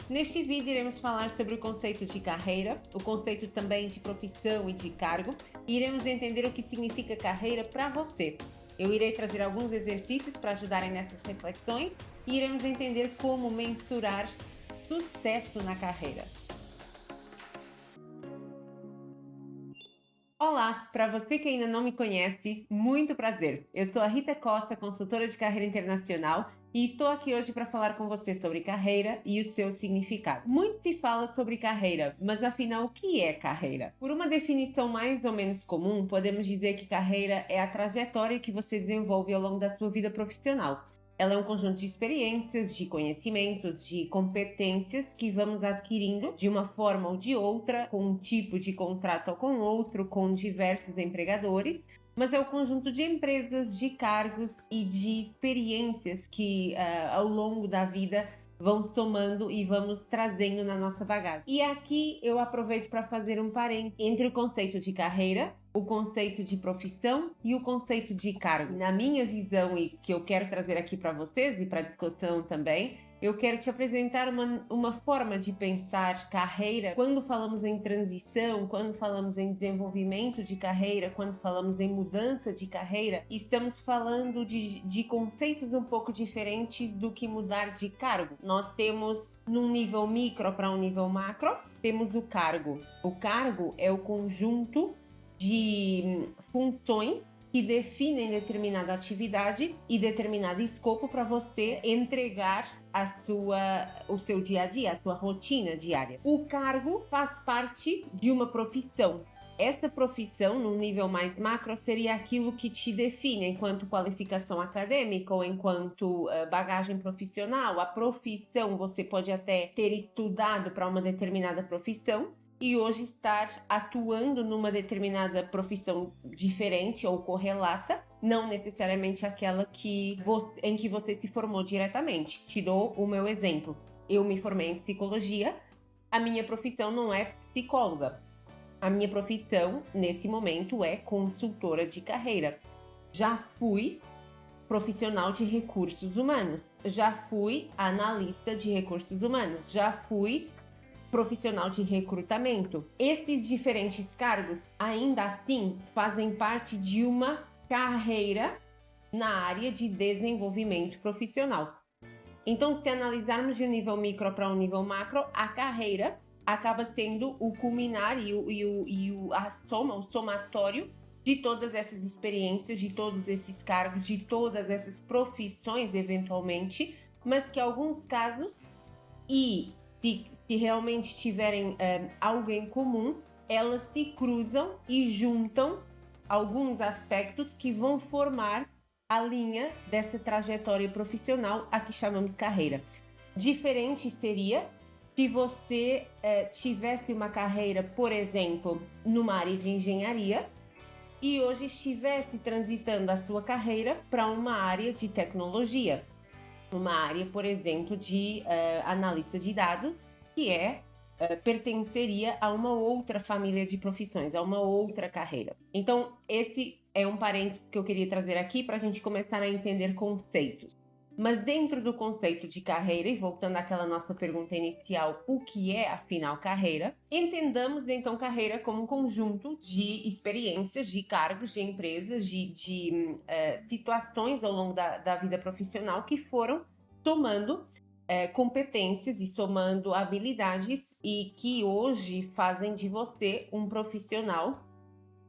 Neste vídeo iremos falar sobre o conceito de carreira, o conceito também de profissão e de cargo, e iremos entender o que significa carreira para você. Eu irei trazer alguns exercícios para ajudarem nessas reflexões e iremos entender como mensurar sucesso na carreira. Olá, para você que ainda não me conhece, muito prazer. Eu sou a Rita Costa, consultora de carreira internacional, e estou aqui hoje para falar com você sobre carreira e o seu significado. Muito se fala sobre carreira, mas afinal, o que é carreira? Por uma definição mais ou menos comum, podemos dizer que carreira é a trajetória que você desenvolve ao longo da sua vida profissional. Ela é um conjunto de experiências, de conhecimentos, de competências que vamos adquirindo de uma forma ou de outra, com um tipo de contrato ou com outro, com diversos empregadores, mas é o conjunto de empresas, de cargos e de experiências que ao longo da vida vão somando e vamos trazendo na nossa bagagem. E aqui eu aproveito para fazer um parênteses entre o conceito de carreira, o conceito de profissão e o conceito de cargo. Na minha visão e que eu quero trazer aqui para vocês e para discussão também, eu quero te apresentar uma forma de pensar carreira quando falamos em transição, quando falamos em desenvolvimento de carreira, quando falamos em mudança de carreira, estamos falando de conceitos um pouco diferentes do que mudar de cargo. Nós temos num nível micro para um nível macro, temos o cargo. O cargo é o conjunto de funções que definem determinada atividade e determinado escopo para você entregar o seu dia a dia, a sua rotina diária. O cargo faz parte de uma profissão. Esta profissão, num nível mais macro, seria aquilo que te define enquanto qualificação acadêmica ou enquanto bagagem profissional. A profissão, você pode até ter estudado para uma determinada profissão e hoje estar atuando numa determinada profissão diferente ou correlata, não necessariamente aquela em que você se formou diretamente. Tirou o meu exemplo. Eu me formei em psicologia, a minha profissão não é psicóloga. A minha profissão, nesse momento, é consultora de carreira. Já fui profissional de recursos humanos, já fui analista de recursos humanos, já fui profissional de recrutamento. Esses diferentes cargos, ainda assim, fazem parte de uma carreira na área de desenvolvimento profissional. Então, se analisarmos de um nível micro para um nível macro, a carreira acaba sendo o culminar a soma, o somatório de todas essas experiências, de todos esses cargos, de todas essas profissões, eventualmente, mas que em alguns casos, se realmente tiverem algo em comum, elas se cruzam e juntam alguns aspectos que vão formar a linha dessa trajetória profissional a que chamamos carreira. Diferente seria se você tivesse uma carreira, por exemplo, numa área de engenharia e hoje estivesse transitando a sua carreira para uma área de tecnologia. Uma área, por exemplo, de analista de dados, que pertenceria a uma outra família de profissões, a uma outra carreira. Então, esse é um parênteses que eu queria trazer aqui para a gente começar a entender conceitos. Mas dentro do conceito de carreira, e voltando àquela nossa pergunta inicial, o que é, afinal, carreira? Entendamos, então, carreira como um conjunto de experiências, de cargos, de empresas, de situações ao longo da vida profissional que foram somando competências e somando habilidades e que hoje fazem de você um profissional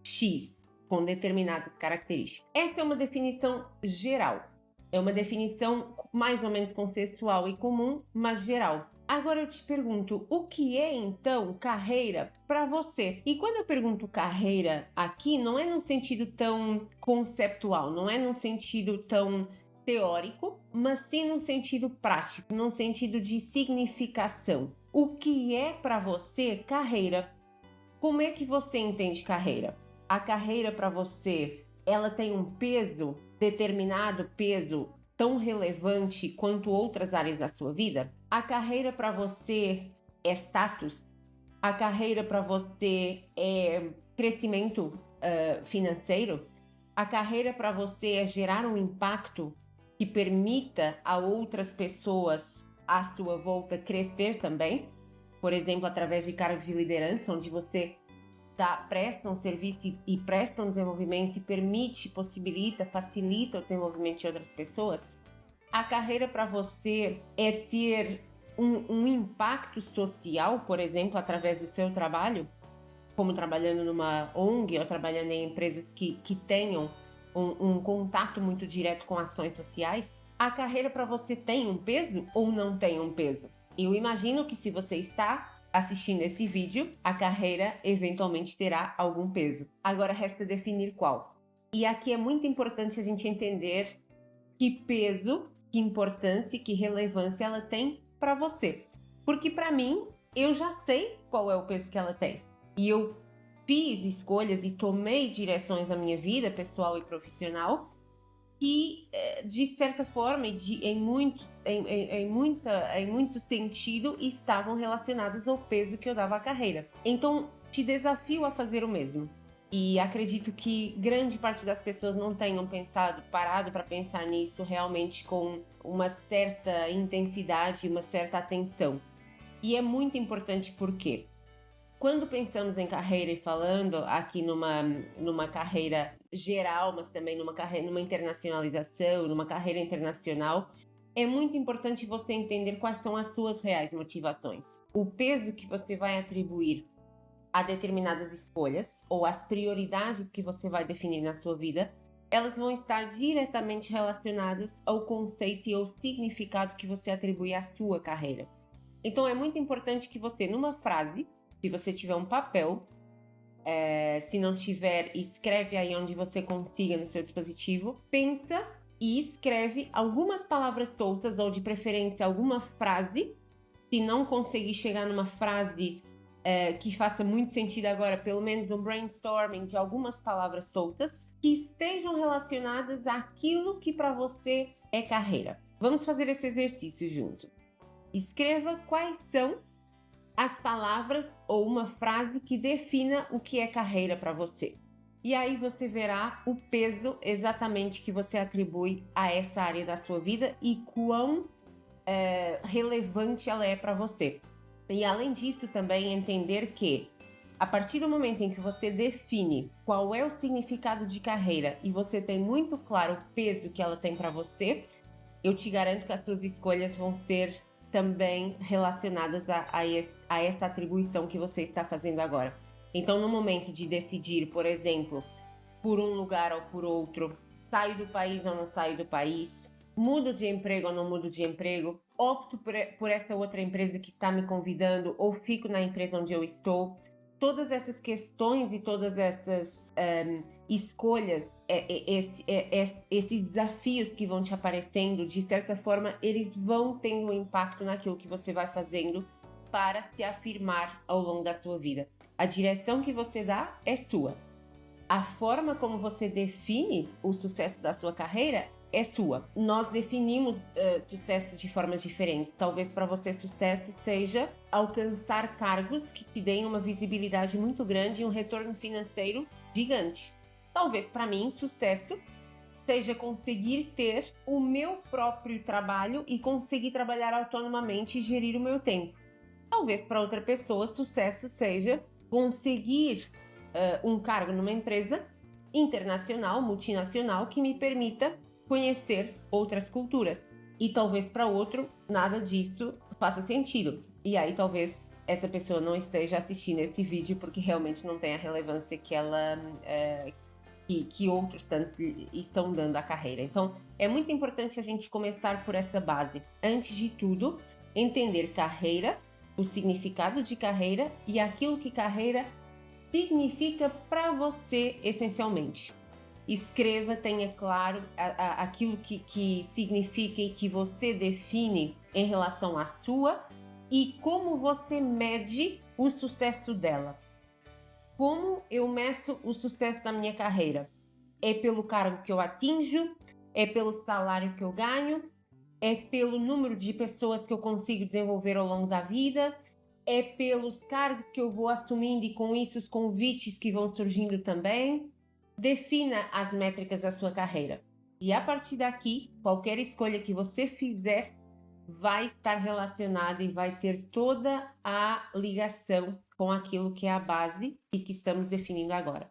X, com determinadas características. Essa é uma definição geral. É uma definição mais ou menos consensual e comum, mas geral. Agora eu te pergunto, o que é então carreira para você? E quando eu pergunto carreira aqui, não é num sentido tão conceptual, não é num sentido tão teórico, mas sim num sentido prático, num sentido de significação. O que é para você carreira? Como é que você entende carreira? A carreira para você, ela tem um peso, determinado peso, tão relevante quanto outras áreas da sua vida? A carreira para você é status? A carreira para você é crescimento financeiro? A carreira para você é gerar um impacto que permita a outras pessoas à sua volta crescer também, por exemplo, através de cargos de liderança, onde você presta um serviço e presta um desenvolvimento e permite, possibilita, facilita o desenvolvimento de outras pessoas. A carreira para você é ter um impacto social, por exemplo, através do seu trabalho, como trabalhando numa ONG ou trabalhando em empresas que tenham um contato muito direto com ações sociais. A carreira para você tem um peso ou não tem um peso? Eu imagino que se você está assistindo esse vídeo, a carreira eventualmente terá algum peso. Agora resta definir qual. E aqui é muito importante a gente entender que peso, que importância e que relevância ela tem para você. Porque para mim, eu já sei qual é o peso que ela tem. E eu fiz escolhas e tomei direções na minha vida pessoal e profissional que, de certa forma, em muito sentido, estavam relacionados ao peso que eu dava à carreira. Então, te desafio a fazer o mesmo. E acredito que grande parte das pessoas não tenham parado para pensar nisso realmente com uma certa intensidade, uma certa atenção. E é muito importante porque quando pensamos em carreira e falando aqui numa carreira geral, mas também numa internacionalização, numa carreira internacional, é muito importante você entender quais são as suas reais motivações. O peso que você vai atribuir a determinadas escolhas ou as prioridades que você vai definir na sua vida, elas vão estar diretamente relacionadas ao conceito e ao significado que você atribui à sua carreira. Então é muito importante que você, numa frase, se você tiver um papel, se não tiver, escreve aí onde você consiga no seu dispositivo, pensa e escreve algumas palavras soltas ou de preferência alguma frase. Se não conseguir chegar numa frase que faça muito sentido agora, pelo menos um brainstorming de algumas palavras soltas que estejam relacionadas àquilo que para você é carreira. Vamos fazer esse exercício junto. Escreva quais são as palavras ou uma frase que defina o que é carreira para você. E aí você verá o peso exatamente que você atribui a essa área da sua vida e quão relevante ela é para você. E além disso também entender que a partir do momento em que você define qual é o significado de carreira e você tem muito claro o peso que ela tem para você, eu te garanto que as suas escolhas vão ser também relacionadas a essa atribuição que você está fazendo agora. Então, no momento de decidir, por exemplo, por um lugar ou por outro, saio do país ou não saio do país, mudo de emprego ou não mudo de emprego, opto por essa outra empresa que está me convidando ou fico na empresa onde eu estou. Todas essas questões e todas essas escolhas, esses desafios que vão te aparecendo, de certa forma, eles vão tendo um impacto naquilo que você vai fazendo para se afirmar ao longo da sua vida. A direção que você dá é sua. A forma como você define o sucesso da sua carreira é sua. Nós definimos sucesso de formas diferentes. Talvez para você sucesso seja alcançar cargos que te deem uma visibilidade muito grande e um retorno financeiro gigante. Talvez para mim sucesso seja conseguir ter o meu próprio trabalho e conseguir trabalhar autonomamente e gerir o meu tempo. Talvez para outra pessoa sucesso seja conseguir um cargo numa empresa internacional, multinacional, que me permita conhecer outras culturas. E talvez para outro nada disso faça sentido. E aí talvez essa pessoa não esteja assistindo esse vídeo porque realmente não tem a relevância que ela que outros tantos estão dando à carreira. Então é muito importante a gente começar por essa base. Antes de tudo, entender carreira, o significado de carreira e aquilo que carreira significa para você essencialmente. Escreva, tenha claro aquilo que significa e que você define em relação à sua e como você mede o sucesso dela. Como eu meço o sucesso da minha carreira? É pelo cargo que eu atinjo? É pelo salário que eu ganho? É pelo número de pessoas que eu consigo desenvolver ao longo da vida? É pelos cargos que eu vou assumindo e com isso os convites que vão surgindo também? Defina as métricas da sua carreira. E a partir daqui, qualquer escolha que você fizer vai estar relacionada e vai ter toda a ligação com aquilo que é a base e que estamos definindo agora.